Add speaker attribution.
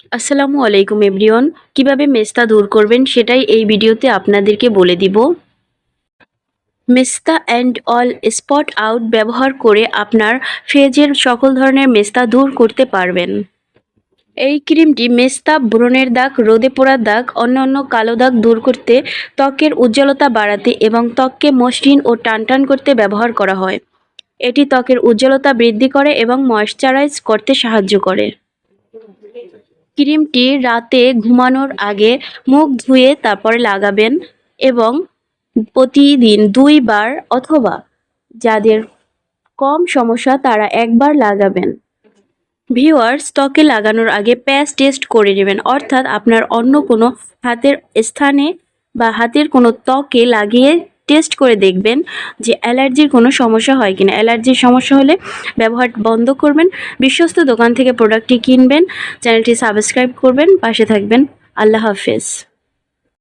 Speaker 1: আসসালামু আলাইকুম এভরিওয়ান। কিভাবে মেস্তা দূর করবেন সেটাই এই ভিডিওতে আপনাদেরকে বলে দিব। মেস্তা অ্যান্ড অল স্পট আউট ব্যবহার করে আপনার ফেজের সকল ধরনের মেস্তা দূর করতে পারবেন। এই ক্রিমটি মেস্তা, ব্রণের দাগ, রোদে পোড়া দাগ, অন্যান্য কালো দাগ দূর করতে, ত্বকের উজ্জ্বলতা বাড়াতে এবং ত্বককে মসৃণ ও টানটান করতে ব্যবহার করা হয়। এটি ত্বকের উজ্জ্বলতা বৃদ্ধি করে এবং ময়শ্চারাইজ করতে সাহায্য করে। ক্রিমটি রাতে ঘুমানোর আগে মুখ ধুয়ে তারপরে লাগাবেন এবং প্রতিদিন ২ বার অথবা যাদের কম সমস্যা তারা ১ বার লাগাবেন। ভিউয়ার্স, ত্বকে লাগানোর আগে প্যাচ টেস্ট করে নেবেন, অর্থাৎ আপনার অন্য কোনো হাতের স্থানে বা হাতের কোনো ত্বকে লাগিয়ে টেস্ট করে দেখবেন যে অ্যালার্জির কোনো সমস্যা হয় কিনা। অ্যালার্জির সমস্যা হলে ব্যবহার বন্ধ করবেন। বিশ্বস্ত দোকান থেকে প্রোডাক্টটি কিনবেন। চ্যানেলটি সাবস্ক্রাইব করবেন, পাশে থাকবেন। আল্লাহ হাফেজ।